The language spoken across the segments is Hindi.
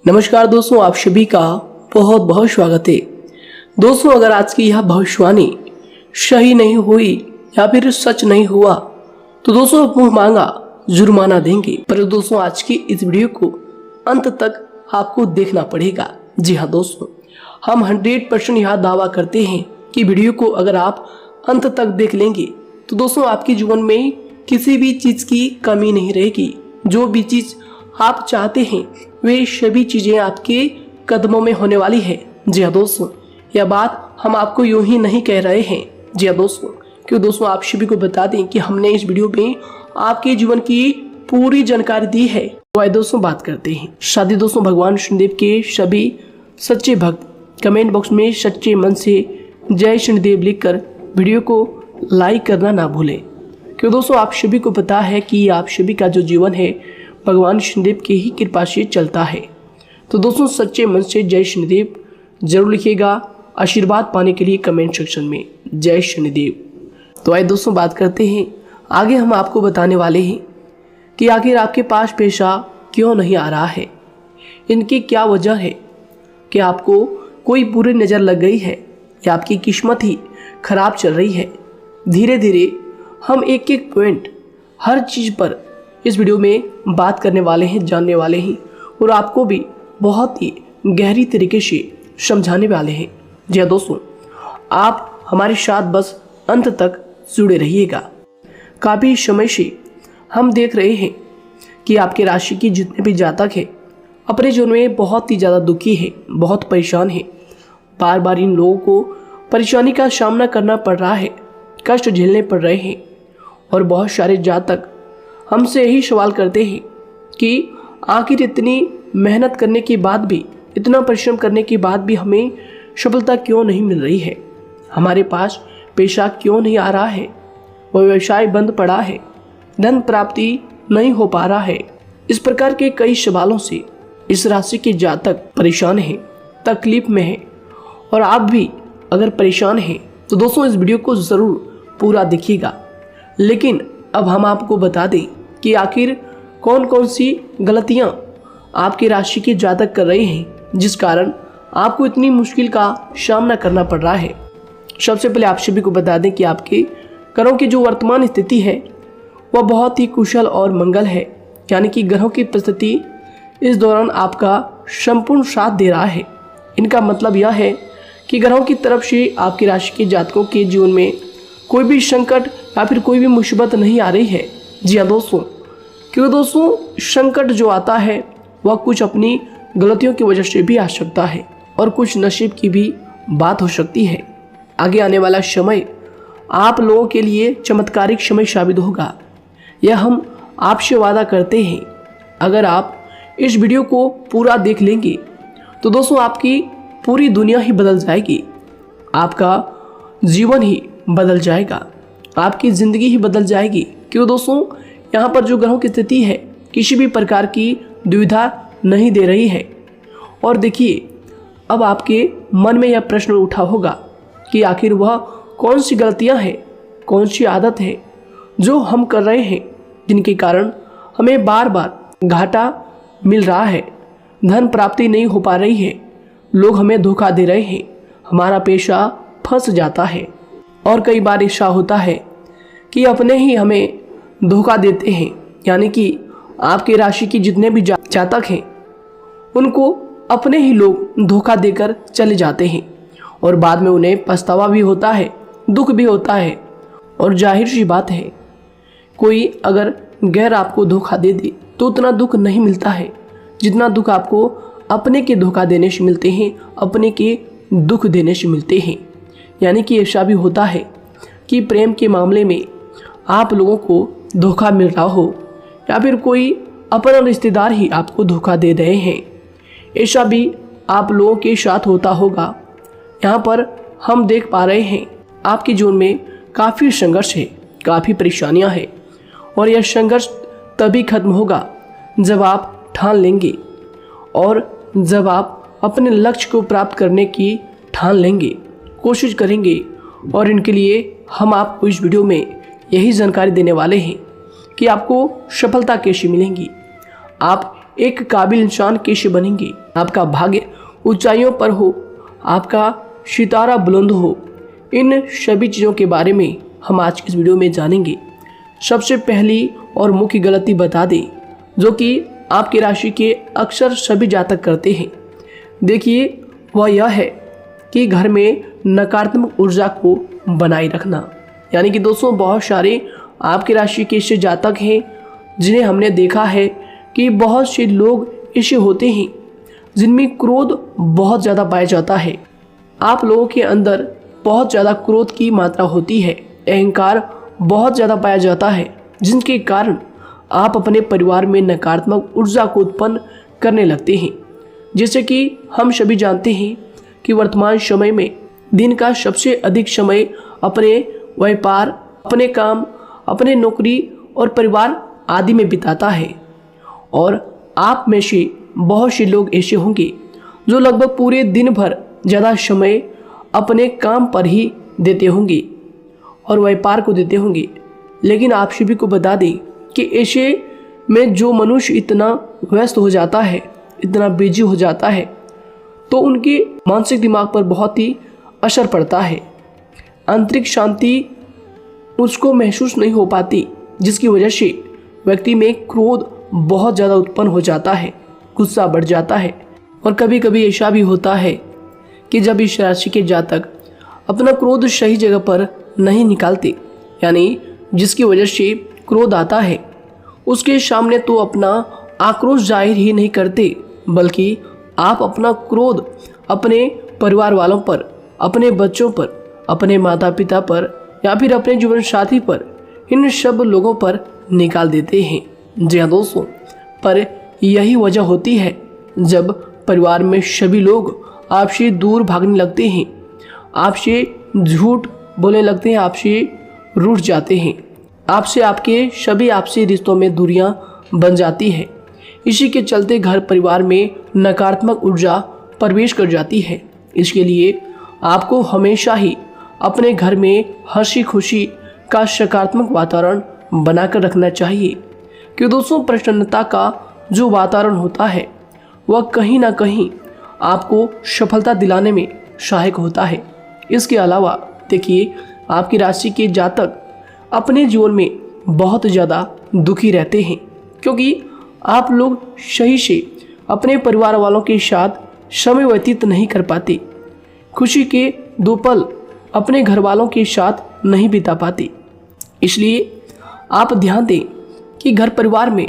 नमस्कार दोस्तों, आप सभी का बहुत बहुत स्वागत है। दोस्तों, अगर आज की यह भविष्यवाणी सही नहीं हुई या फिर सच नहीं हुआ तो दोस्तों मुंह मांगा जुर्माना देंगे। पर दोस्तों, आज की इस वीडियो को अंत तक आपको देखना पड़ेगा। जी हाँ दोस्तों, हम 100% यह दावा करते हैं कि वीडियो को अगर आप अंत तक देख लेंगे तो दोस्तों आपके जीवन में किसी भी चीज़ की कमी नहीं रहेगी। जो भी चीज़ आप चाहते हैं वे सभी चीज़ें आपके कदमों में होने वाली है। जी हाँ दोस्तों, यह बात हम आपको यूं ही नहीं कह रहे हैं। जी हाँ दोस्तों, क्यों दोस्तों आप सभी को बता दें कि हमने इस वीडियो में आपके जीवन की पूरी जानकारी दी है। तो आइए दोस्तों बात करते हैं। शादी दोस्तों, भगवान शनिदेव के सभी सच्चे भक्त कमेंट बॉक्स में सच्चे मन से जय शनिदेव लिखकर वीडियो को लाइक करना ना भूलें। क्यों दोस्तों आप सभी को पता है कि आप सभी का जो जीवन है भगवान शनिदेव की ही कृपा से चलता है। तो दोस्तों सच्चे मन से जय शनिदेव जरूर लिखिएगा आशीर्वाद पाने के लिए कमेंट सेक्शन में जय शनिदेव। तो आइए दोस्तों बात करते हैं। आगे हम आपको बताने वाले हैं कि आखिर आपके पास पैसा क्यों नहीं आ रहा है, इनकी क्या वजह है। कि आपको कोई बुरी नज़र लग गई है या आपकी किस्मत ही खराब चल रही है। धीरे धीरे हम एक एक पॉइंट हर चीज़ पर इस वीडियो में बात करने वाले हैं, जानने वाले हैं और आपको भी बहुत ही गहरी तरीके से समझाने वाले हैं। जी हाँ दोस्तों, आप हमारे साथ बस अंत तक जुड़े रहिएगा। काफ़ी समय से हम देख रहे हैं कि आपके राशि की जितने भी जातक हैं अपने जीवन में बहुत ही ज़्यादा दुखी है, बहुत परेशान है। बार बार इन लोगों को परेशानी का सामना करना पड़ रहा है, कष्ट झेलने पड़ रहे हैं। और बहुत सारे जातक हमसे यही सवाल करते हैं कि आखिर इतनी मेहनत करने के बाद भी, इतना परिश्रम करने के बाद भी हमें सफलता क्यों नहीं मिल रही है, हमारे पास पैसा क्यों नहीं आ रहा है, वह व्यवसाय बंद पड़ा है, धन प्राप्ति नहीं हो पा रहा है। इस प्रकार के कई सवालों से इस राशि के जातक परेशान हैं, तकलीफ में हैं। और आप भी अगर परेशान हैं तो दोस्तों इस वीडियो को ज़रूर पूरा देखिएगा। लेकिन अब हम आपको बता दें कि आखिर कौन कौन सी गलतियां आपकी राशि के जातक कर रहे हैं जिस कारण आपको इतनी मुश्किल का सामना करना पड़ रहा है। सबसे पहले आप सभी को बता दें कि आपके ग्रहों की जो वर्तमान स्थिति है वह बहुत ही कुशल और मंगल है। यानी कि ग्रहों की परिस्थिति इस दौरान आपका संपूर्ण साथ दे रहा है। इनका मतलब यह है कि ग्रहों की तरफ से आपकी राशि के जातकों के जीवन में कोई भी संकट या फिर कोई भी मुसीबत नहीं आ रही है। जी हाँ दोस्तों, क्योंकि दोस्तों संकट जो आता है वह कुछ अपनी गलतियों की वजह से भी आ सकता है और कुछ नसीब की भी बात हो सकती है। आगे आने वाला समय आप लोगों के लिए चमत्कारिक समय साबित होगा, यह हम आपसे वादा करते हैं। अगर आप इस वीडियो को पूरा देख लेंगे तो दोस्तों आपकी पूरी दुनिया ही बदल जाएगी, आपका जीवन ही बदल जाएगा, आपकी ज़िंदगी ही बदल जाएगी। क्यों दोस्तों, यहाँ पर जो ग्रहों की स्थिति है किसी भी प्रकार की दुविधा नहीं दे रही है। और देखिए, अब आपके मन में यह प्रश्न उठा होगा कि आखिर वह कौन सी गलतियाँ हैं, कौन सी आदत है जो हम कर रहे हैं जिनके कारण हमें बार बार घाटा मिल रहा है, धन प्राप्ति नहीं हो पा रही है, लोग हमें धोखा दे रहे हैं, हमारा पैसा फंस जाता है। और कई बार ऐसा होता है कि अपने ही हमें धोखा देते हैं। यानी कि आपके राशि की जितने भी जातक हैं उनको अपने ही लोग धोखा देकर चले जाते हैं और बाद में उन्हें पछतावा भी होता है, दुख भी होता है। और जाहिर सी बात है, कोई अगर गैर आपको धोखा दे दे तो उतना दुख नहीं मिलता है जितना दुख आपको अपने के धोखा देने से मिलते हैं, अपने के दुख देने से मिलते हैं। यानी कि ऐसा भी होता है कि प्रेम के मामले में आप लोगों को धोखा मिल रहा हो या फिर कोई अपना रिश्तेदार ही आपको धोखा दे रहे हैं, ऐसा भी आप लोगों के साथ होता होगा। यहाँ पर हम देख पा रहे हैं आपके जीवन में काफ़ी संघर्ष है, काफ़ी परेशानियाँ हैं और यह संघर्ष तभी खत्म होगा जब आप ठान लेंगे और जब आप अपने लक्ष्य को प्राप्त करने की ठान लेंगे, कोशिश करेंगे। और इनके लिए हम आपको इस वीडियो में यही जानकारी देने वाले हैं कि आपको सफलता कैसे मिलेंगी। आप एक काबिल इंसान कैसे बनेंगे, आपका भाग्य ऊंचाइयों पर हो, आपका सितारा बुलंद हो, इन सभी चीज़ों के बारे में हम आज की इस वीडियो में जानेंगे। सबसे पहली और मुख्य गलती बता दें जो कि आपकी राशि के अक्सर सभी जातक करते हैं। देखिए, वह यह है कि घर में नकारात्मक ऊर्जा को बनाए रखना। यानी कि दोस्तों, बहुत सारे आपकी राशि के ऐसे जातक हैं जिन्हें हमने देखा है कि बहुत से लोग ऐसे होते हैं जिनमें क्रोध बहुत ज़्यादा पाया जाता है। आप लोगों के अंदर बहुत ज़्यादा क्रोध की मात्रा होती है, अहंकार बहुत ज़्यादा पाया जाता है, जिनके कारण आप अपने परिवार में नकारात्मक ऊर्जा को उत्पन्न करने लगते हैं। जैसे कि हम सभी जानते हैं कि वर्तमान समय में दिन का सबसे अधिक समय अपने व्यापार, अपने काम, अपने नौकरी और परिवार आदि में बिताता है। और आप में से बहुत से लोग ऐसे होंगे जो लगभग पूरे दिन भर ज़्यादा समय अपने काम पर ही देते होंगे और व्यापार को देते होंगे। लेकिन आप सभी को बता दें कि ऐसे में जो मनुष्य इतना व्यस्त हो जाता है, इतना बिजी हो जाता है, तो उनके मानसिक दिमाग पर बहुत ही असर पड़ता है। आंतरिक शांति उसको महसूस नहीं हो पाती, जिसकी वजह से व्यक्ति में क्रोध बहुत ज़्यादा उत्पन्न हो जाता है, गुस्सा बढ़ जाता है। और कभी कभी ऐसा भी होता है कि जब इस राशि के जातक अपना क्रोध सही जगह पर नहीं निकालते, यानी जिसकी वजह से क्रोध आता है, उसके सामने तो अपना आक्रोश जाहिर ही नहीं करते, बल्कि आप अपना क्रोध अपने परिवार वालों पर, अपने बच्चों पर, अपने माता पिता पर या फिर अपने जीवन साथी पर, इन सब लोगों पर निकाल देते हैं। जी हाँ दोस्तों, पर यही वजह होती है जब परिवार में सभी लोग आपसे दूर भागने लगते हैं, आपसे झूठ बोलने लगते हैं, आपसे रूठ जाते हैं, आपसे आपके सभी आपसी रिश्तों में दूरियां बन जाती है। इसी के चलते घर परिवार में नकारात्मक ऊर्जा प्रवेश कर जाती है। इसके लिए आपको हमेशा ही अपने घर में हंसी खुशी का सकारात्मक वातावरण बनाकर रखना चाहिए। कि दोस्तों, प्रसन्नता का जो वातावरण होता है वह कहीं ना कहीं आपको सफलता दिलाने में सहायक होता है। इसके अलावा देखिए, आपकी राशि के जातक अपने जीवन में बहुत ज़्यादा दुखी रहते हैं, क्योंकि आप लोग सही से अपने परिवार वालों के साथ समय व्यतीत नहीं कर पाते, खुशी के दो पल अपने घर वालों के साथ नहीं बिता पाते। इसलिए आप ध्यान दें कि घर परिवार में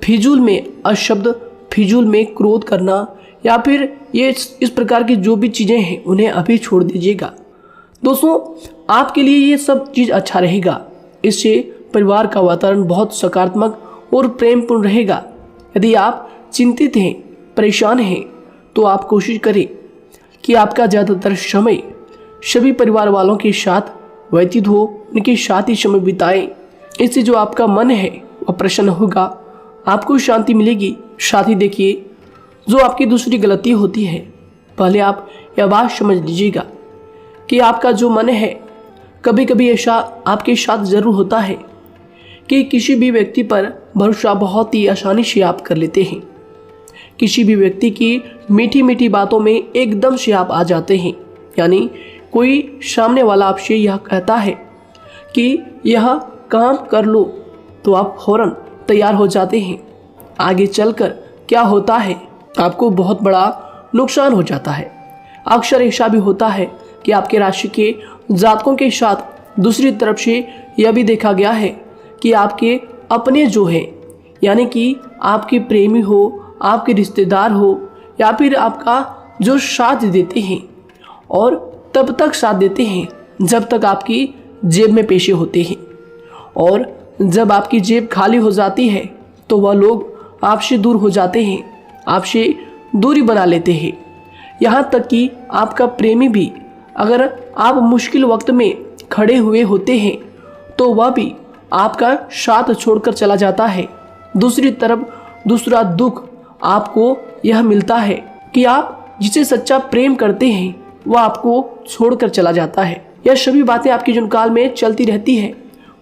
फिजूल में अशब्द, फिजूल में क्रोध करना या फिर ये इस प्रकार की जो भी चीज़ें हैं उन्हें अभी छोड़ दीजिएगा। दोस्तों, आपके लिए ये सब चीज़ अच्छा रहेगा। इससे परिवार का वातावरण बहुत सकारात्मक और प्रेमपूर्ण रहेगा। यदि आप चिंतित हैं, परेशान हैं, तो आप कोशिश करें कि आपका ज़्यादातर समय सभी परिवार वालों के साथ व्यतीत हो, उनके साथ ही समय बिताएं। इससे जो आपका मन है वह प्रसन्न होगा, आपको शांति मिलेगी। साथ ही देखिए, जो आपकी दूसरी गलती होती है, पहले आप यह बात समझ लीजिएगा कि आपका जो मन है, कभी कभी ऐसा आपके साथ ज़रूर होता है कि किसी भी व्यक्ति पर भरोसा बहुत ही आसानी से आप कर लेते हैं। किसी भी व्यक्ति की मीठी मीठी बातों में एकदम से आप आ जाते हैं। यानी कोई सामने वाला आपसे यह कहता है कि यह काम कर लो, तो आप फौरन तैयार हो जाते हैं। आगे चलकर क्या होता है, आपको बहुत बड़ा नुकसान हो जाता है। अक्सर ऐसा भी होता है कि आपके राशि के जातकों के साथ दूसरी तरफ से यह भी देखा गया है कि आपके अपने जो हैं, यानी कि आपके प्रेमी हो, आपके रिश्तेदार हो या फिर आपका जो साथ देते हैं, और तब तक साथ देते हैं जब तक आपकी जेब में पैसे होते हैं, और जब आपकी जेब खाली हो जाती है तो वह लोग आपसे दूर हो जाते हैं, आपसे दूरी बना लेते हैं। यहाँ तक कि आपका प्रेमी भी, अगर आप मुश्किल वक्त में खड़े हुए होते हैं तो वह भी आपका साथ छोड़कर चला जाता है। दूसरी तरफ दूसरा दुख आपको यह मिलता है कि आप जिसे सच्चा प्रेम करते हैं वह आपको छोड़कर चला जाता है। यह सभी बातें आपके जीवन काल में चलती रहती है।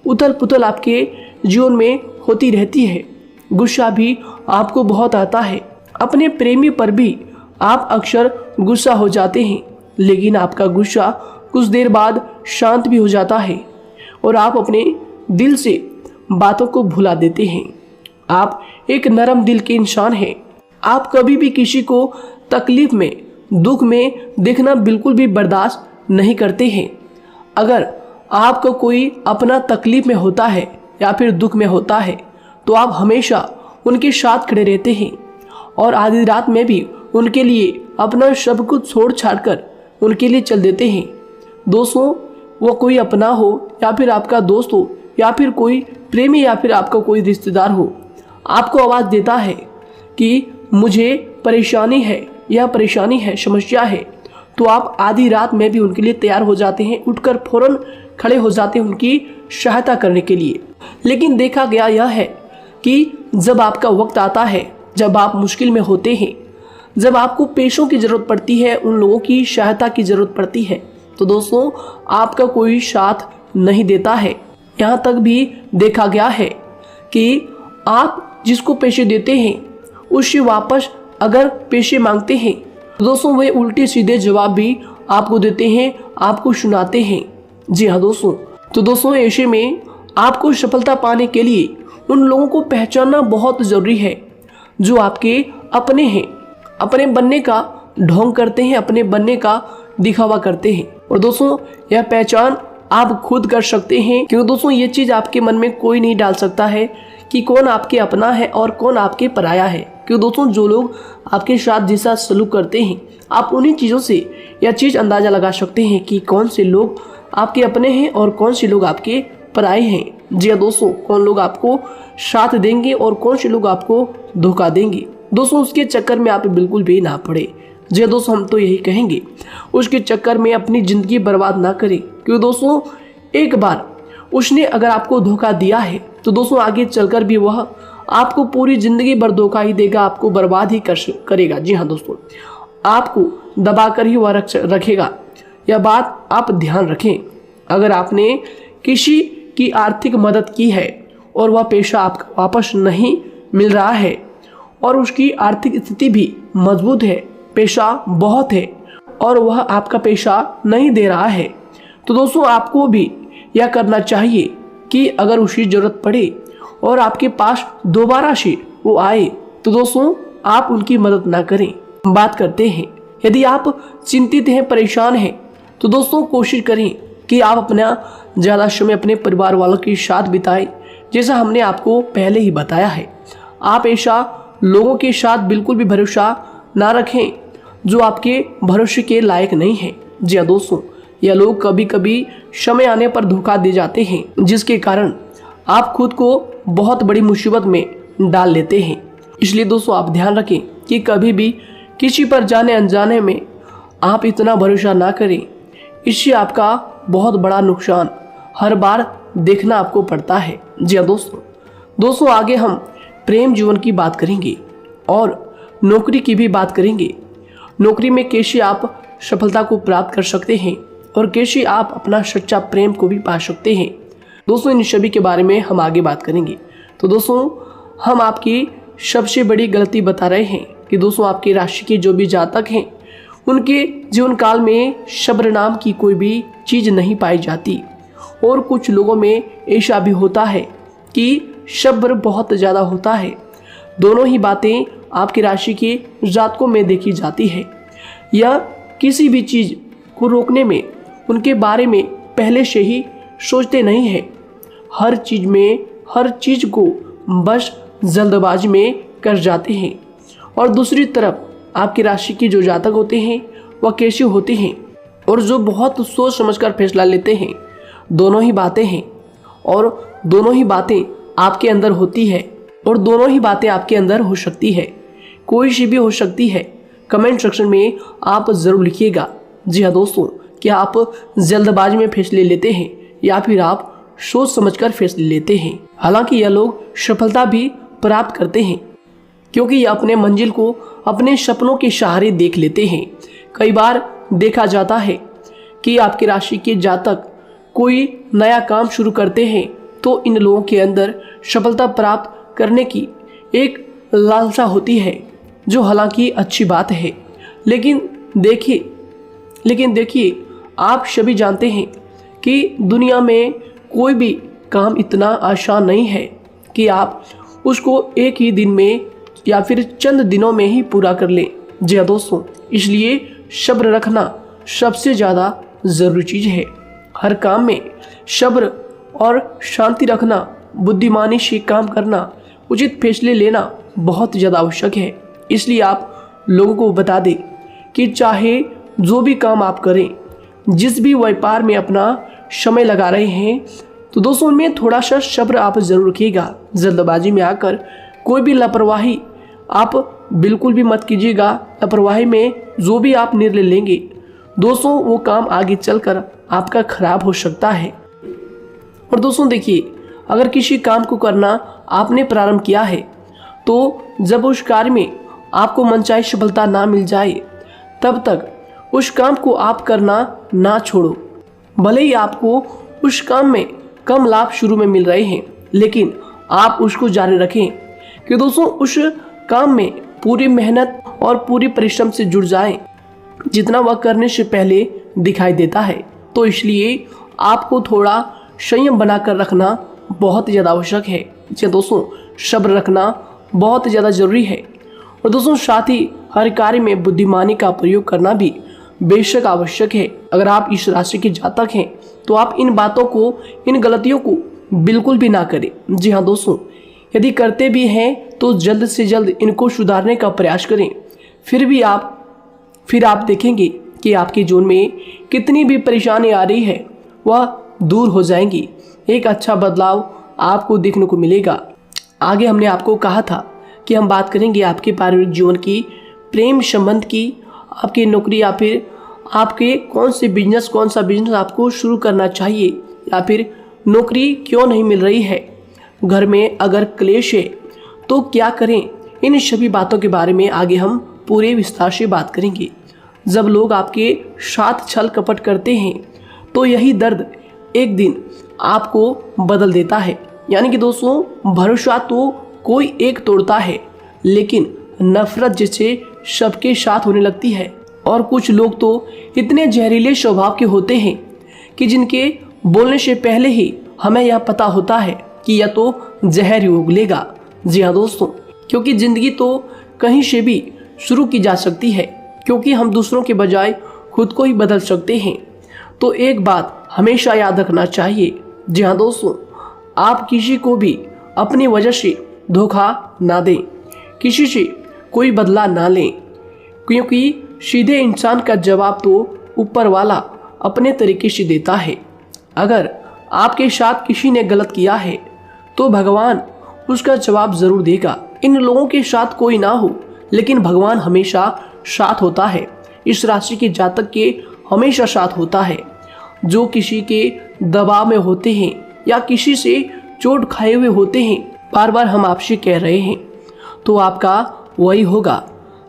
उथल पुथल आपके जीवन में होती रहती है। गुस्सा भी आपको बहुत आता है। अपने प्रेमी पर भी आप अक्सर गुस्सा हो जाते हैं, लेकिन आपका गुस्सा कुछ देर बाद शांत भी हो जाता है और आप अपने दिल से बातों को भुला देते हैं। आप एक नरम दिल के इंसान हैं। आप कभी भी किसी को तकलीफ में, दुख में देखना बिल्कुल भी बर्दाश्त नहीं करते हैं। अगर आपको कोई अपना तकलीफ में होता है या फिर दुख में होता है तो आप हमेशा उनके साथ खड़े रहते हैं और आधी रात में भी उनके लिए अपना सब कुछ छोड़ छाड़ कर उनके लिए चल देते हैं। दोस्तों, वो कोई अपना हो या फिर आपका दोस्त हो या फिर कोई प्रेमी या फिर आपका कोई रिश्तेदार हो, आपको आवाज़ देता है कि मुझे परेशानी है, यह परेशानी है, समस्या है, तो आप आधी रात में भी उनके लिए तैयार हो जाते हैं, उठकर फौरन खड़े हो जाते हैं उनकी सहायता करने के लिए। लेकिन देखा गया यह है कि जब आपका वक्त आता है, जब आप मुश्किल में होते हैं, जब आपको पैसों की ज़रूरत पड़ती है, उन लोगों की सहायता की ज़रूरत पड़ती है, तो दोस्तों आपका कोई साथ नहीं देता है। यहाँ तक भी देखा गया है कि आप जिसको पैसे देते हैं उससे वापस अगर पैसे मांगते हैं तो दोस्तों वे उल्टे सीधे जवाब भी आपको देते हैं, आपको सुनाते हैं। जी हाँ दोस्तों, तो दोस्तों ऐसे में आपको सफलता पाने के लिए उन लोगों को पहचानना बहुत ज़रूरी है जो आपके अपने हैं, अपने बनने का ढोंग करते हैं, अपने बनने का दिखावा करते हैं। और दोस्तों यह पहचान आप खुद कर सकते हैं, क्योंकि दोस्तों ये चीज़ आपके मन में कोई नहीं डाल सकता है कि कौन आपके अपना है और कौन आपके पराया है। क्योंकि दोस्तों जो लोग आपके साथ जैसा सलूक करते हैं, आप उन्हीं चीज़ों से यह चीज़ अंदाज़ा लगा सकते हैं कि कौन से लोग आपके अपने हैं और कौन से लोग आपके पराए हैं। जी हाँ दोस्तों, कौन लोग आपको साथ देंगे और कौन से लोग आपको धोखा देंगे। दोस्तों उसके चक्कर में आप बिल्कुल भी ना पड़े। जी दोस्तों, हम तो यही कहेंगे, उसके चक्कर में अपनी ज़िंदगी बर्बाद ना करें, क्योंकि दोस्तों एक बार उसने अगर आपको धोखा दिया है तो दोस्तों आगे चलकर भी वह आपको पूरी ज़िंदगी भर धोखा ही देगा, आपको बर्बाद ही करेगा। जी हाँ दोस्तों, आपको दबा कर ही वह रखेगा। यह बात आप ध्यान रखें। अगर आपने किसी की आर्थिक मदद की है और वह पैसा आपको वापस नहीं मिल रहा है और उसकी आर्थिक स्थिति भी मजबूत है, पैसा बहुत है और वह आपका पैसा नहीं दे रहा है, तो दोस्तों आपको भी यह करना चाहिए कि अगर उसकी ज़रूरत पड़े और आपके पास दोबारा से वो आए तो दोस्तों आप उनकी मदद ना करें। बात करते हैं, यदि आप चिंतित हैं, परेशान हैं, तो दोस्तों कोशिश करें कि आप अपना ज़्यादा समय अपने परिवार वालों के साथ बिताएं, जैसा हमने आपको पहले ही बताया है। आप ऐसा लोगों के साथ बिल्कुल भी भरोसा ना रखें जो आपके भरोसे के लायक नहीं है। जी हाँ दोस्तों, यह लोग कभी कभी समय आने पर धोखा दे जाते हैं, जिसके कारण आप खुद को बहुत बड़ी मुसीबत में डाल लेते हैं। इसलिए दोस्तों आप ध्यान रखें कि कभी भी किसी पर जाने अनजाने में आप इतना भरोसा ना करें, इससे आपका बहुत बड़ा नुकसान हर बार देखना आपको पड़ता है। जी हाँ दोस्तों आगे हम प्रेम जीवन की बात करेंगे और नौकरी की भी बात करेंगे। नौकरी में कैसे आप सफलता को प्राप्त कर सकते हैं और कैसे आप अपना सच्चा प्रेम को भी पा सकते हैं। दोस्तों इन सभी के बारे में हम आगे बात करेंगे। तो दोस्तों हम आपकी सबसे बड़ी गलती बता रहे हैं कि दोस्तों आपकी राशि के जो भी जातक हैं उनके जीवन काल में सब्र नाम की कोई भी चीज़ नहीं पाई जाती, और कुछ लोगों में ऐसा भी होता है कि सब्र बहुत ज़्यादा होता है। दोनों ही बातें आपकी राशि के जातकों में देखी जाती है। या किसी भी चीज़ को रोकने में उनके बारे में पहले से ही सोचते नहीं हैं, हर चीज़ को बस जल्दबाजी में कर जाते हैं। और दूसरी तरफ आपकी राशि के जो जातक होते हैं वह कैसे होते हैं और जो बहुत सोच समझकर फैसला लेते हैं। दोनों ही बातें हैं और दोनों ही बातें आपके अंदर होती है और दोनों ही बातें आपके अंदर हो सकती है, कोई सी भी हो सकती है। कमेंट सेक्शन में आप ज़रूर लिखिएगा। जी हाँ दोस्तों, क्या आप जल्दबाजी में फैसले लेते हैं या फिर आप सोच समझकर फैसले लेते हैं। हालांकि यह लोग सफलता भी प्राप्त करते हैं क्योंकि ये अपने मंजिल को अपने सपनों के सहारे देख लेते हैं। कई बार देखा जाता है कि आपकी राशि के जातक कोई नया काम शुरू करते हैं तो इन लोगों के अंदर सफलता प्राप्त करने की एक लालसा होती है, जो हालांकि अच्छी बात है। लेकिन देखिए आप सभी जानते हैं कि दुनिया में कोई भी काम इतना आसान नहीं है कि आप उसको एक ही दिन में या फिर चंद दिनों में ही पूरा कर लें। जी हाँ दोस्तों, इसलिए सब्र रखना सबसे ज़्यादा ज़रूरी चीज़ है। हर काम में सब्र और शांति रखना, बुद्धिमानी से काम करना, उचित फैसले लेना बहुत ज़्यादा आवश्यक है। इसलिए आप लोगों को बता दें कि चाहे जो भी काम आप करें, जिस भी व्यापार में अपना समय लगा रहे हैं, तो दोस्तों उनमें थोड़ा सा सब्र आप जरूर रखिएगा। जल्दबाजी में आकर कोई भी लापरवाही आप बिल्कुल भी मत कीजिएगा। लापरवाही में जो भी आप निर्णय लेंगे दोस्तों, वो काम आगे चलकर आपका खराब हो सकता है। और दोस्तों देखिए, अगर किसी काम को करना आपने प्रारंभ किया है, तो जब उस कार्य में आपको मनचाही सफलता ना मिल जाए, तब तक उस काम को आप करना ना छोड़ो। भले ही आपको उस काम में कम लाभ शुरू में मिल रहे हैं, लेकिन आप उसको जारी रखें कि दोस्तों उस काम में पूरी मेहनत और पूरी परिश्रम से जुड़ जाएं, जितना वह करने से पहले दिखाई देता है। तो इसलिए आपको थोड़ा संयम बनाकर रखना बहुत ज़्यादा आवश्यक है। जी दोस्तों, सब्र रखना बहुत ज़्यादा ज़रूरी है। और दोस्तों साथ ही हर कार्य में बुद्धिमानी का प्रयोग करना भी बेशक आवश्यक है। अगर आप इस राशि के जातक हैं, तो आप इन बातों को, इन गलतियों को बिल्कुल भी ना करें। जी हाँ दोस्तों, यदि करते भी हैं तो जल्द से जल्द इनको सुधारने का प्रयास करें। फिर आप देखेंगे कि आपके जीवन में कितनी भी परेशानी आ रही है, वह दूर हो जाएंगी। एक अच्छा बदलाव आपको देखने को मिलेगा। आगे हमने आपको कहा था कि हम बात करेंगे आपके पारिवारिक जीवन की, प्रेम संबंध की, आपकी नौकरी या फिर आपके कौन सा बिजनेस आपको शुरू करना चाहिए, या फिर नौकरी क्यों नहीं मिल रही है, घर में अगर क्लेश है तो क्या करें। इन सभी बातों के बारे में आगे हम पूरे विस्तार से बात करेंगे। जब लोग आपके साथ छल कपट करते हैं, तो यही दर्द एक दिन आपको बदल देता है। यानी कि दोस्तों, भरोसा तो कोई एक तोड़ता है, लेकिन नफरत जैसे सबके साथ होने लगती है। और कुछ लोग तो इतने जहरीले स्वभाव के होते हैं कि जिनके बोलने से पहले ही हमें यह पता होता है कि यह तो जहर ही उगलेगा। जी हाँ दोस्तों, क्योंकि जिंदगी तो कहीं से भी शुरू की जा सकती है, क्योंकि हम दूसरों के बजाय खुद को ही बदल सकते हैं। तो एक बात हमेशा याद रखना चाहिए। जी हाँ दोस्तों, आप किसी को भी अपनी वजह से धोखा ना दें, किसी से कोई बदला ना लें, क्योंकि सीधे इंसान का जवाब तो ऊपर वाला अपने तरीके से देता है। अगर आपके साथ किसी ने गलत किया है, तो भगवान उसका जवाब जरूर देगा। इन लोगों के साथ कोई ना हो, लेकिन भगवान हमेशा साथ होता है। इस राशि के जातक के हमेशा साथ होता है। जो किसी के दबाव में होते हैं या किसी से चोट खाए हुए होते हैं, बार बार हम आपसे कह रहे हैं, तो आपका वही होगा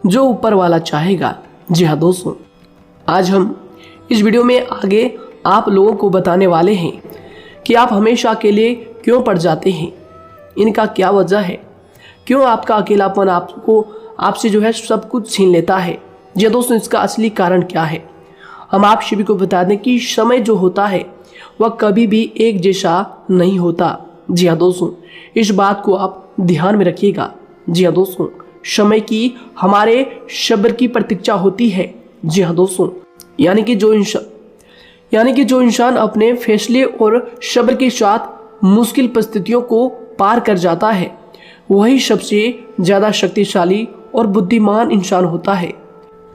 जो ऊपर वाला चाहेगा। जी हाँ दोस्तों, आज हम इस वीडियो में आगे आप लोगों को बताने वाले हैं कि आप हमेशा अकेले क्यों पड़ जाते हैं, इनका क्या वजह है, क्यों आपका अकेलापन आपसे जो है सब कुछ छीन लेता है। जी दोस्तों, इसका असली कारण क्या है, हम आप सभी को बता दें कि समय जो होता है वह कभी भी एक जैसा नहीं होता। जी हाँ दोस्तों, इस बात को आप ध्यान में रखिएगा। जी हाँ दोस्तों, समय की हमारे सब्र की प्रतीक्षा होती है। जी हाँ दोस्तों, यानी कि जो इंसान अपने फैसले और सब्र के साथ मुश्किल परिस्थितियों को पार कर जाता है, वही सबसे ज़्यादा शक्तिशाली और बुद्धिमान इंसान होता है।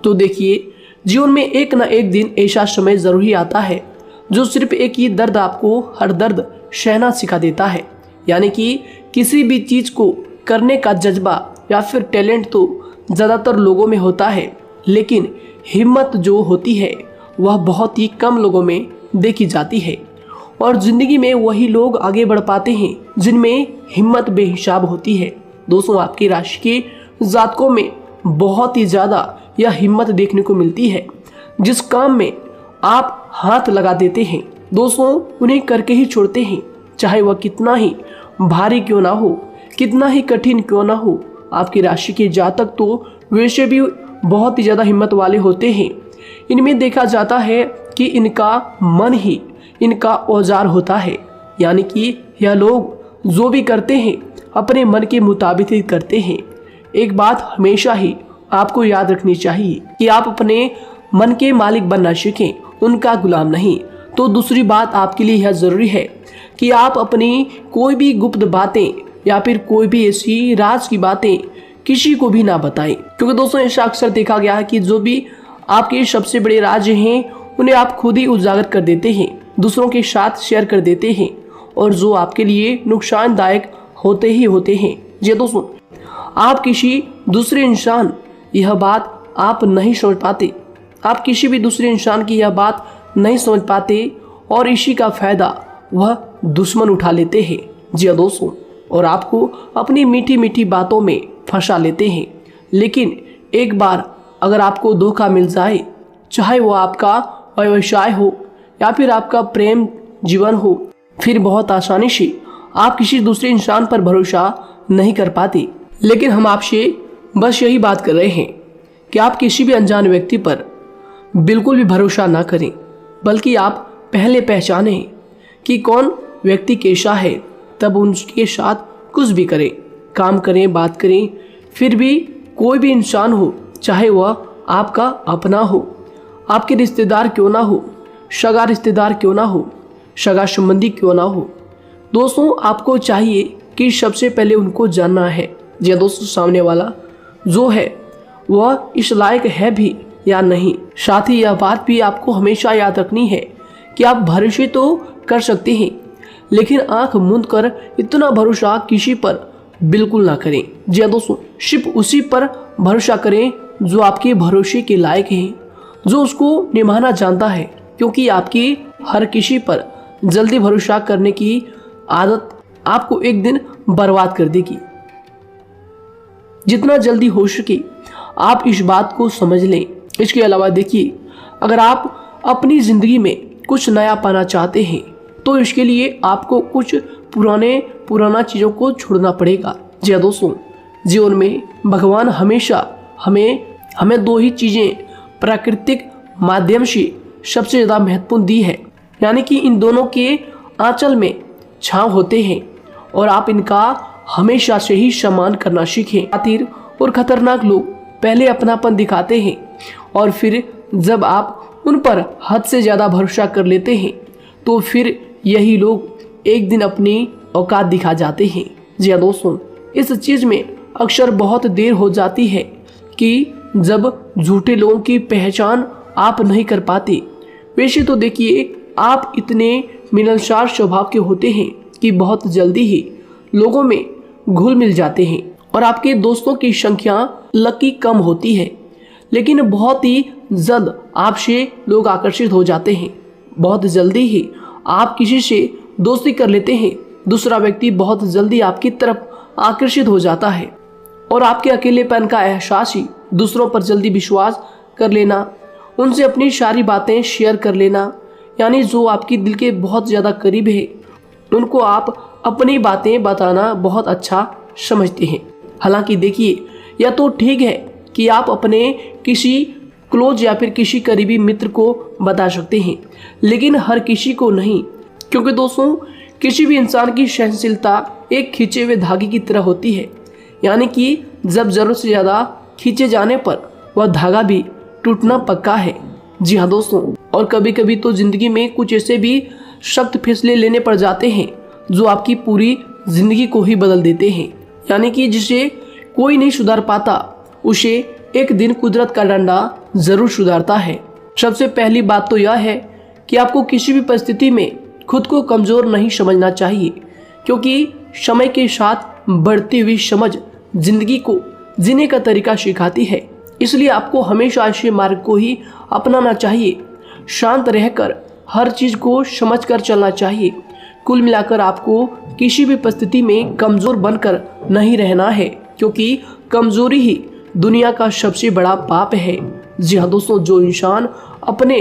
तो देखिए, जीवन में एक ना एक दिन ऐसा समय ज़रूर ही आता है जो सिर्फ एक ही दर्द आपको हर दर्द सहना सिखा देता है। यानी कि किसी भी चीज़ को करने का जज्बा या फिर टैलेंट तो ज़्यादातर लोगों में होता है, लेकिन हिम्मत जो होती है वह बहुत ही कम लोगों में देखी जाती है। और ज़िंदगी में वही लोग आगे बढ़ पाते हैं जिनमें हिम्मत बेहिसाब होती है। दोस्तों, आपकी राशि के जातकों में बहुत ही ज़्यादा यह हिम्मत देखने को मिलती है। जिस काम में आप हाथ लगा देते हैं दोस्तों, उन्हें करके ही छोड़ते हैं, चाहे वह कितना ही भारी क्यों ना हो, कितना ही कठिन क्यों ना हो। आपकी राशि के जातक तो वैसे भी बहुत ही ज़्यादा हिम्मत वाले होते हैं। इनमें देखा जाता है कि इनका मन ही इनका औजार होता है, यानी कि यह लोग जो भी करते हैं अपने मन के मुताबिक ही करते हैं। एक बात हमेशा ही आपको याद रखनी चाहिए कि आप अपने मन के मालिक बनना सीखें, उनका गुलाम नहीं। तो दूसरी बात आपके लिए यह ज़रूरी है कि आप अपनी कोई भी गुप्त बातें या फिर कोई भी ऐसी राज की बातें किसी को भी ना बताएं, क्योंकि दोस्तों ऐसा अक्सर देखा गया है कि जो भी आपके सबसे बड़े राज हैं उन्हें आप खुद ही उजागर कर देते हैं, दूसरों के साथ शेयर कर देते हैं, और जो आपके लिए नुकसानदायक होते ही होते हैं। जी दोस्तों, आप किसी दूसरे इंसान यह बात आप नहीं समझ पाते, आप किसी भी दूसरे इंसान की यह बात नहीं समझ पाते, और इसी का फायदा वह दुश्मन उठा लेते हैं। जी दोस्तों, और आपको अपनी मीठी मीठी बातों में फंसा लेते हैं। लेकिन एक बार अगर आपको धोखा मिल जाए, चाहे वो आपका व्यवसाय हो या फिर आपका प्रेम जीवन हो, फिर बहुत आसानी से आप किसी दूसरे इंसान पर भरोसा नहीं कर पाते। लेकिन हम आपसे बस यही बात कर रहे हैं कि आप किसी भी अनजान व्यक्ति पर बिल्कुल भी भरोसा ना करें, बल्कि आप पहले पहचानें कि कौन व्यक्ति कैसा है, तब उनके साथ कुछ भी करें, काम करें, बात करें। फिर भी कोई भी इंसान हो, चाहे वह आपका अपना हो, आपके रिश्तेदार क्यों ना हो, सगा रिश्तेदार क्यों ना हो, सगा संबंधी क्यों ना हो, दोस्तों आपको चाहिए कि सबसे पहले उनको जानना है जी दोस्तों सामने वाला जो है वह इस लायक है भी या नहीं। साथ ही यह बात भी आपको हमेशा याद रखनी है कि आप भरोसे तो कर सकते हैं, लेकिन आंख मूंद कर इतना भरोसा किसी पर बिल्कुल ना करें। जी दोस्तों, सिर्फ उसी पर भरोसा करें जो आपके भरोसे के लायक है, जो उसको निभाना जानता है, क्योंकि आपकी हर किसी पर जल्दी भरोसा करने की आदत आपको एक दिन बर्बाद कर देगी। जितना जल्दी हो सके आप इस बात को समझ लें। इसके अलावा देखिए, अगर आप अपनी ज़िंदगी में कुछ नया पाना चाहते हैं तो इसके लिए आपको कुछ पुराना चीज़ों को छोड़ना पड़ेगा। जी दोस्तों, जीवन में भगवान हमेशा हमें दो ही चीज़ें प्राकृतिक माध्यम से सबसे ज़्यादा महत्वपूर्ण दी है, यानी कि इन दोनों के आंचल में छांव होते हैं, और आप इनका हमेशा से ही सम्मान करना सीखें। शातिर और खतरनाक लोग पहले अपनापन दिखाते हैं, और फिर जब आप उन पर हद से ज़्यादा भरोसा कर लेते हैं तो फिर यही लोग एक दिन अपनी औकात दिखा जाते हैं। जी हाँ दोस्तों, इस चीज़ में अक्सर बहुत देर हो जाती है कि जब झूठे लोगों की पहचान आप नहीं कर पाते। वैसे तो देखिए, आप इतने मिलनसार स्वभाव के होते हैं कि बहुत जल्दी ही लोगों में घुल मिल जाते हैं, और आपके दोस्तों की संख्या लकी कम होती है, लेकिन बहुत ही जल्द आपसे लोग आकर्षित हो जाते हैं। बहुत जल्दी ही आप किसी से दोस्ती कर लेते हैं, दूसरा व्यक्ति बहुत जल्दी आपकी तरफ आकर्षित हो जाता है, और आपके अकेलेपन का एहसास ही दूसरों पर जल्दी विश्वास कर लेना, उनसे अपनी सारी बातें शेयर कर लेना, यानी जो आपकी दिल के बहुत ज़्यादा करीब है उनको आप अपनी बातें बताना बहुत अच्छा समझते हैं। हालांकि देखिए, यह तो ठीक है कि आप अपने किसी क्लोज या फिर किसी करीबी मित्र को बता सकते हैं, लेकिन हर किसी को नहीं, क्योंकि दोस्तों किसी भी इंसान की सहनशीलता एक खींचे हुए धागे की तरह होती है, यानी कि जब ज़रूरत से ज़्यादा खींचे जाने पर वह धागा भी टूटना पक्का है। जी हाँ दोस्तों, और कभी कभी तो ज़िंदगी में कुछ ऐसे भी सख्त फैसले लेने पड़ जाते हैं जो आपकी पूरी ज़िंदगी को ही बदल देते हैं, यानी कि जिसे कोई नहीं सुधार पाता उसे एक दिन कुदरत का डंडा ज़रूर सुधारता है। सबसे पहली बात तो यह है कि आपको किसी भी परिस्थिति में खुद को कमज़ोर नहीं समझना चाहिए, क्योंकि समय के साथ बढ़ती हुई समझ जिंदगी को जीने का तरीका सिखाती है। इसलिए आपको हमेशा ऐसे मार्ग को ही अपनाना चाहिए, शांत रहकर हर चीज़ को समझकर चलना चाहिए। कुल मिलाकर आपको किसी भी परिस्थिति में कमज़ोर बनकर नहीं रहना है, क्योंकि कमज़ोरी ही दुनिया का सबसे बड़ा पाप है। जी हाँ दोस्तों, जो इंसान अपने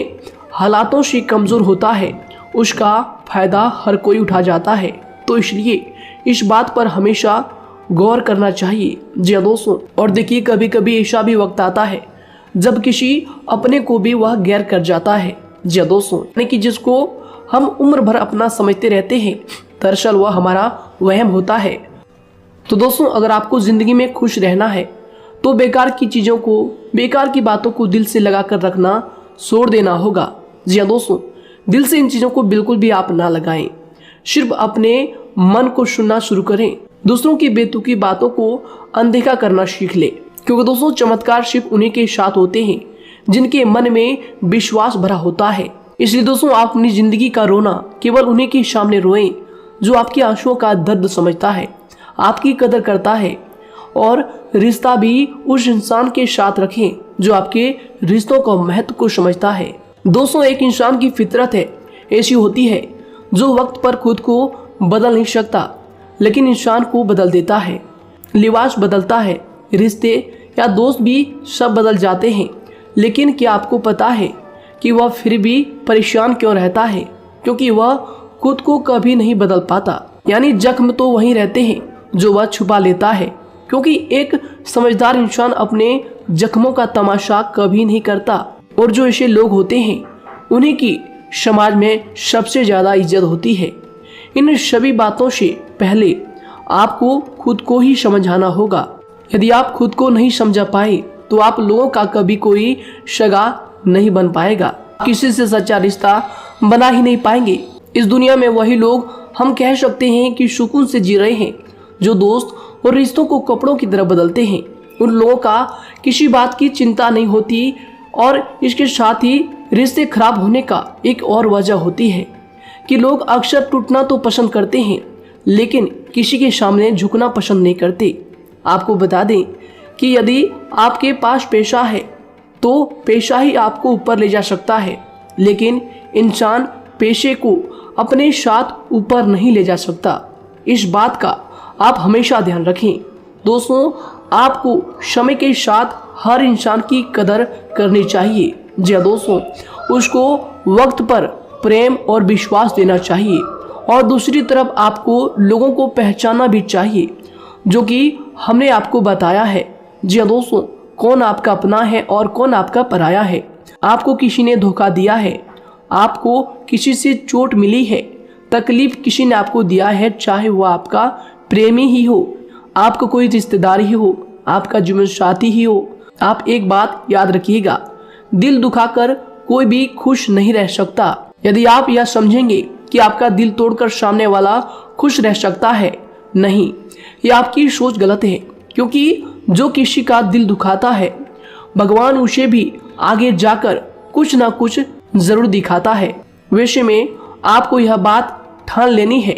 हालातों से कमज़ोर होता है उसका फ़ायदा हर कोई उठा जाता है। तो इसलिए इस बात पर हमेशा गौर करना चाहिए। जी हाँ दोस्तों, और देखिए कभी कभी ऐसा भी वक्त आता है जब किसी अपने को भी वह गैर कर जाता है। जी हाँ दोस्तों, यानी कि जिसको हम उम्र भर अपना समझते रहते हैं, दरअसल वह हमारा वहम होता है। तो दोस्तों, अगर आपको जिंदगी में खुश रहना है तो बेकार की चीज़ों को, बेकार की बातों को दिल से लगा कर रखना छोड़ देना होगा। जी हाँ दोस्तों, दिल से इन चीज़ों को बिल्कुल भी आप ना लगाएं। सिर्फ अपने मन को सुनना शुरू करें। दूसरों की बेतुकी बातों को अनदेखा करना सीख ले, क्योंकि दोस्तों चमत्कार सिर्फ उन्हीं के साथ होते हैं जिनके मन में विश्वास भरा होता है। इसलिए दोस्तों, आप अपनी जिंदगी का रोना केवल उन्हीं के सामने रोएं जो आपके आंसुओं का दर्द समझता है, आपकी कदर करता है, और रिश्ता भी उस इंसान के साथ रखें जो आपके रिश्तों का महत्व को समझता है। दोस्तों, एक इंसान की फितरत है ऐसी होती है जो वक्त पर खुद को बदल नहीं सकता, लेकिन इंसान को बदल देता है। लिबास बदलता है, रिश्ते या दोस्त भी सब बदल जाते हैं, लेकिन क्या आपको पता है कि वह फिर भी परेशान क्यों रहता है? क्योंकि वह खुद को कभी नहीं बदल पाता। यानी जख्म तो वहीं रहते हैं जो वह छुपा लेता है, क्योंकि एक समझदार इंसान अपने जख्मों का तमाशा कभी नहीं करता, और जो ऐसे लोग होते हैं उन्हीं की समाज में सबसे ज्यादा इज्जत होती है। इन सभी बातों से पहले आपको खुद को ही समझाना होगा। यदि आप खुद को नहीं समझा पाए तो आप लोगों का कभी कोई सगा नहीं बन पाएगा, किसी से सच्चा रिश्ता बना ही नहीं पाएंगे। इस दुनिया में वही लोग हम कह सकते हैं कि सुकून से जी रहे हैं जो दोस्त और रिश्तों को कपड़ों की तरह बदलते हैं। उन लोगों का किसी बात की चिंता नहीं होती, और इसके साथ ही रिश्ते खराब होने का एक और वजह होती है कि लोग अक्सर टूटना तो पसंद करते हैं, लेकिन किसी के सामने झुकना पसंद नहीं करते। आपको बता दें कि यदि आपके पास पैसा है तो पैसा ही आपको ऊपर ले जा सकता है, लेकिन इंसान पैसे को अपने साथ ऊपर नहीं ले जा सकता। इस बात का आप हमेशा ध्यान रखें। दोस्तों, आपको समय के साथ हर इंसान की कदर करनी चाहिए। जी हाँ दोस्तों, उसको वक्त पर प्रेम और विश्वास देना चाहिए, और दूसरी तरफ आपको लोगों को पहचानना भी चाहिए जो कि हमने आपको बताया है। जी हाँ दोस्तों, कौन आपका अपना है और कौन आपका पराया है। आपको किसी ने धोखा दिया है, आपको किसी से चोट मिली है, तकलीफ किसी ने आपको दिया है, चाहे वो आपका प्रेमी ही हो, आपका कोई रिश्तेदार ही हो, आपका जीवन साथी ही हो। आप एक बात याद रखिएगा, दिल दुखाकर कोई भी खुश नहीं रह सकता। यदि आप यह समझेंगे कि आपका दिल तोड़कर सामने वाला खुश रह सकता है, नहीं, यह आपकी सोच गलत है, क्योंकि जो किसी का दिल दुखाता है भगवान उसे भी आगे जाकर कुछ ना कुछ जरूर दिखाता है। वैसे में आपको यह बात ठान लेनी है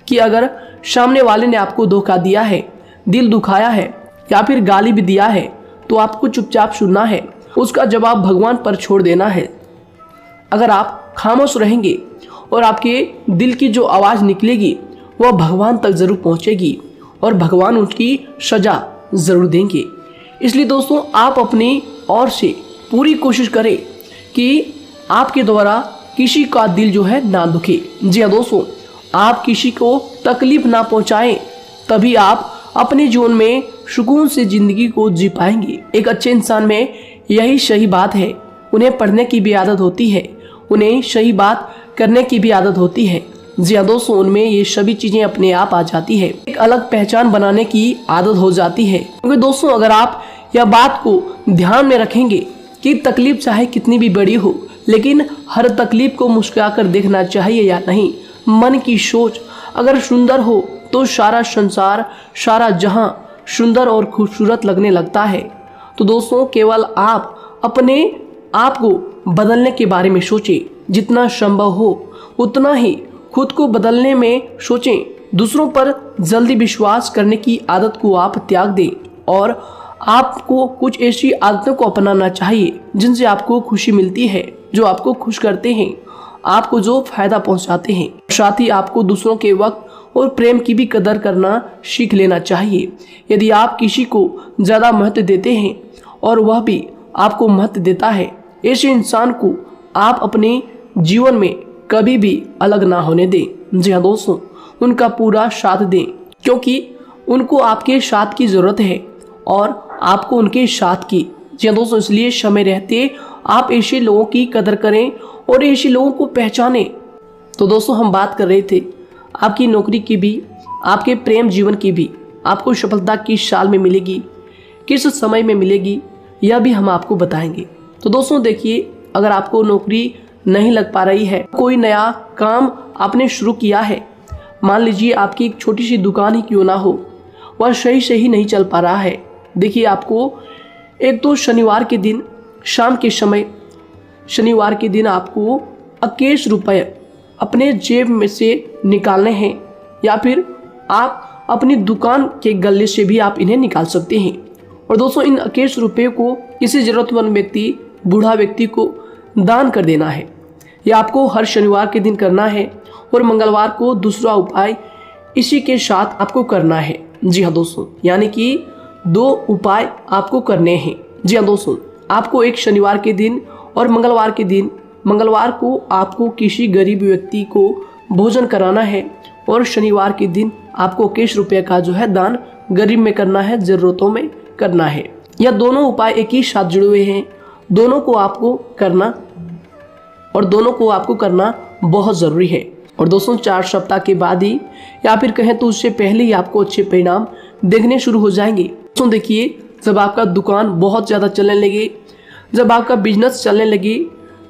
कि अगर सामने वाले ने आपको धोखा दिया है, दिल दुखाया है या फिर गाली भी दिया है, तो आपको चुपचाप सुनना है, उसका जवाब भगवान पर छोड़ देना है। अगर आप खामोश रहेंगे और आपके दिल की जो आवाज़ निकलेगी वह भगवान तक जरूर पहुंचेगी, और भगवान उसकी सजा जरूर देंगे। इसलिए दोस्तों, आप अपनी ओर से पूरी कोशिश करें कि आपके द्वारा किसी का दिल जो है ना दुखे। जी हाँ दोस्तों, आप किसी को तकलीफ ना पहुंचाएं, तभी आप अपने जीवन में सुकून से जिंदगी को जी पाएंगे। एक अच्छे इंसान में यही सही बात है। उन्हें पढ़ने की भी आदत होती है, उन्हें सही बात करने की भी आदत होती है। जी हाँ दोस्तों, उनमें ये सभी चीजें अपने आप आ जाती है। एक अलग पहचान बनाने की आदत हो जाती है। क्योंकि दोस्तों, अगर आप यह बात को ध्यान में रखेंगे कि तकलीफ चाहे कितनी भी बड़ी हो, लेकिन हर तकलीफ को मुस्कुराकर देखना चाहिए या नहीं। मन की सोच अगर सुंदर हो तो सारा संसार, सारा जहां सुंदर और खूबसूरत लगने लगता है। तो दोस्तों, केवल आप अपने आप को बदलने के बारे में सोचें, जितना संभव हो उतना ही खुद को बदलने में सोचें। दूसरों पर जल्दी विश्वास करने की आदत को आप त्याग दें, और आपको कुछ ऐसी आदतों को अपनाना चाहिए जिनसे आपको खुशी मिलती है, जो आपको खुश करते हैं, आपको जो फायदा पहुंचाते हैं। साथ ही आपको दूसरों के वक्त और प्रेम की भी कदर करना सीख लेना चाहिए। यदि आप किसी को ज़्यादा महत्व देते हैं और वह भी आपको महत्व देता है, ऐसे इंसान को आप अपने जीवन में कभी भी अलग ना होने दें। जी हाँ दोस्तों, उनका पूरा साथ दें, क्योंकि उनको आपके साथ की ज़रूरत है और आपको उनके साथ की। जी हाँ दोस्तों, इसलिए समय रहते आप ऐसे लोगों की कदर करें और ऐसे लोगों को पहचानें। तो दोस्तों हम बात कर रहे थे आपकी नौकरी की भी, आपके प्रेम जीवन की भी। आपको सफलता किस साल में मिलेगी, किस समय में मिलेगी, यह भी हम आपको बताएंगे। तो दोस्तों देखिए, अगर आपको नौकरी नहीं लग पा रही है, कोई नया काम आपने शुरू किया है, मान लीजिए आपकी एक छोटी सी दुकान ही क्यों ना हो, वह सही से ही नहीं चल पा रहा है। देखिए आपको एक तो शनिवार के दिन शाम के समय, शनिवार के दिन आपको 21 रुपये अपने जेब में से निकालने हैं, या फिर आप अपनी दुकान के गले से भी आप इन्हें निकाल सकते हैं। और दोस्तों इन 21 रुपये को किसी ज़रूरतमंद व्यक्ति, बूढ़ा व्यक्ति को दान कर देना है। यह आपको हर शनिवार के दिन करना है और मंगलवार को दूसरा उपाय इसी के साथ आपको करना है। जी हाँ दोस्तों, यानी कि 2 उपाय आपको करने हैं। जी हाँ दोस्तों, आपको एक शनिवार के दिन और मंगलवार के दिन, मंगलवार को आपको किसी गरीब व्यक्ति को भोजन कराना है और शनिवार के दिन आपको 21 रुपये का जो है दान गरीब में करना है, ज़रूरतों में करना है। यह दोनों उपाय एक ही साथ जुड़े हुए हैं, दोनों को आपको करना और दोनों को आपको करना बहुत ज़रूरी है। और दोस्तों 4 सप्ताह के बाद ही, या फिर कहें तो उससे पहले ही आपको अच्छे परिणाम देखने शुरू हो जाएंगे। दोस्तों देखिए, जब आपका दुकान बहुत ज़्यादा चलने लगे, जब आपका बिजनेस चलने लगे,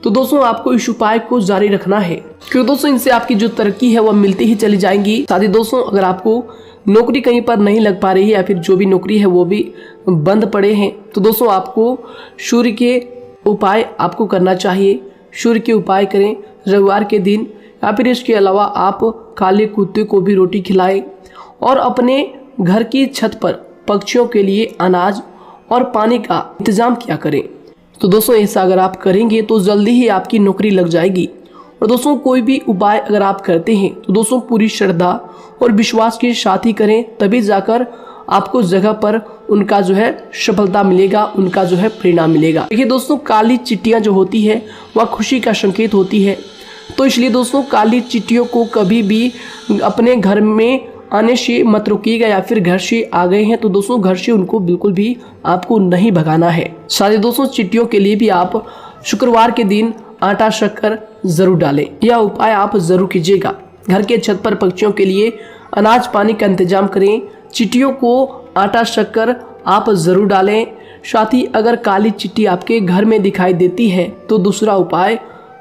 तो दोस्तों आपको इस उपाय को जारी रखना है, क्योंकि दोस्तों इनसे आपकी जो तरक्की है वह मिलती ही चली जाएंगी। साथ ही दोस्तों अगर आपको नौकरी कहीं पर नहीं लग पा रही है, या फिर जो भी नौकरी है वो भी बंद पड़े हैं, तो दोस्तों आपको सूर्य के उपाय आपको करना चाहिए। सूर्य के उपाय करें रविवार के दिन, या फिर इसके अलावा आप काले कुत्ते को भी रोटी खिलाएं और अपने घर की छत पर पक्षियों के लिए अनाज और पानी का इंतजाम किया करें। तो दोस्तों ऐसा अगर आप करेंगे तो जल्दी ही आपकी नौकरी लग जाएगी। और दोस्तों कोई भी उपाय अगर आप करते हैं तो दोस्तों पूरी श्रद्धा और विश्वास के साथ ही करें, तभी जाकर आपको जगह पर उनका जो है सफलता मिलेगा, उनका जो है परिणाम मिलेगा। देखिए दोस्तों, काली चिट्टियाँ जो होती है वह खुशी का संकेत होती है, तो इसलिए दोस्तों काली चिट्टियों को कभी भी अपने घर में आने से मत रोकिएगा, या फिर घर से आ गए हैं तो दोस्तों घर से उनको बिल्कुल भी आपको नहीं भगाना है। साथ ही दोस्तों चिट्टियों के लिए भी आप शुक्रवार के दिन आटा शक्कर जरूर डालें, यह उपाय आप जरूर कीजिएगा। घर के छत पर पक्षियों के लिए अनाज पानी का इंतजाम करें, चिट्टियों को आटा शक्कर आप जरूर डालें। साथ ही अगर काली चिट्टी आपके घर में दिखाई देती है तो दूसरा उपाय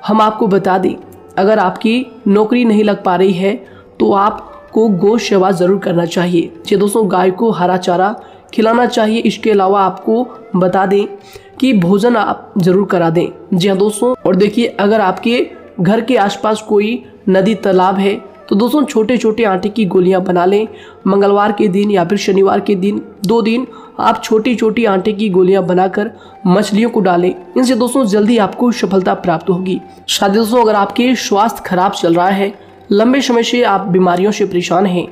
हम आपको बता दें, अगर आपकी नौकरी नहीं लग पा रही है तो आपको गौ सेवा जरूर करना चाहिए। जी दोस्तों, गाय को हरा चारा खिलाना चाहिए। इसके अलावा आपको बता दें कि भोजन आप जरूर करा दें। जी हाँ दोस्तों, और देखिए अगर आपके घर के आसपास कोई नदी तालाब है तो दोस्तों छोटे छोटे आटे की गोलियां बना लें। मंगलवार के दिन या फिर शनिवार के दिन 2 दिन आप छोटी छोटी आटे की गोलियां बनाकर मछलियों को डालें। इनसे दोस्तों जल्दी आपको सफलता प्राप्त होगी। साथ ही दोस्तों अगर आपके स्वास्थ्य खराब चल रहा है, लंबे समय से आप बीमारियों से परेशान हैं,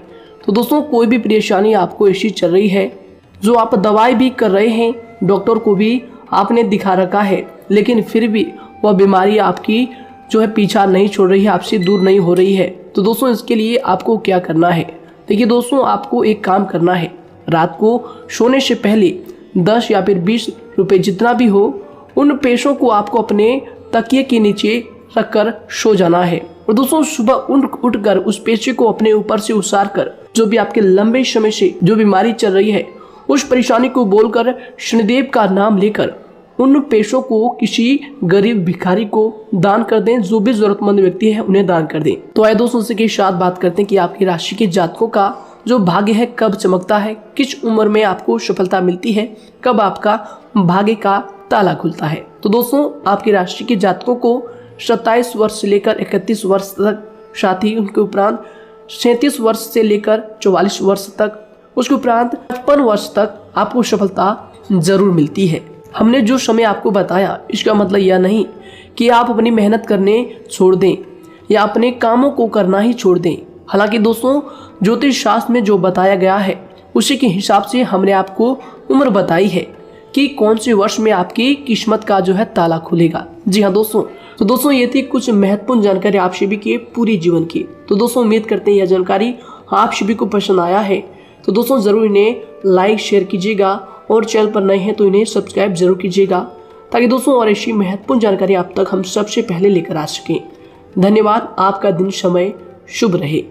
तो दोस्तों कोई भी परेशानी आपको ऐसी चल रही है जो आप दवाई भी कर रहे हैं, डॉक्टर को भी आपने दिखा रखा है, लेकिन फिर भी वह बीमारी आपकी जो है पीछा नहीं छोड़ रही है, आपसे दूर नहीं हो रही है, तो दोस्तों इसके लिए आपको क्या करना है। देखिए दोस्तों, आपको एक काम करना है, रात को सोने से पहले 10 या फिर 20 रुपए जितना भी हो, उन पैसों को आपको अपने तकिए के नीचे रखकर सो जाना है। और दोस्तों सुबह उठकर उस पैसे को अपने ऊपर से उतार कर, जो भी आपके लंबे समय से जो बीमारी चल रही है उस परेशानी को बोलकर शनिदेव का नाम लेकर उन पैसों को किसी गरीब भिखारी को दान कर दें। जो भी जरूरतमंद व्यक्ति है उन्हें दान कर दें। तो आइए दोस्तों उसी के साथ बात करते हैं कि आपकी राशि के जातकों का जो भाग्य है कब चमकता है, किस उम्र में आपको सफलता मिलती है, कब आपका भाग्य का ताला खुलता है। तो दोस्तों आपकी राशि के जातकों को 27 वर्ष से लेकर 31 वर्ष तक, साथ ही उनके उपरांत 37 वर्ष से लेकर 44 वर्ष तक, उसके उपरांत 55 वर्ष तक आपको सफलता जरूर मिलती है। हमने जो समय आपको बताया इसका मतलब यह नहीं कि आप अपनी मेहनत करने छोड़ दें या अपने कामों को करना ही छोड़ दें। हालांकि दोस्तों ज्योतिष शास्त्र में जो बताया गया है उसी के हिसाब से हमने आपको उम्र बताई है कि कौन से वर्ष में आपकी किस्मत का जो है ताला खुलेगा। जी हाँ दोस्तों, तो दोस्तों ये थी कुछ महत्वपूर्ण जानकारी आप सभी के पूरी जीवन की। तो दोस्तों उम्मीद करते हैं यह जानकारी आप सभी को पसंद आया है। तो दोस्तों ज़रूर इन्हें लाइक शेयर कीजिएगा और चैनल पर नए हैं तो इन्हें सब्सक्राइब जरूर कीजिएगा, ताकि दोस्तों और ऐसी महत्वपूर्ण जानकारी आप तक हम सबसे पहले लेकर आ सकें। धन्यवाद। आपका दिन समय शुभ रहे।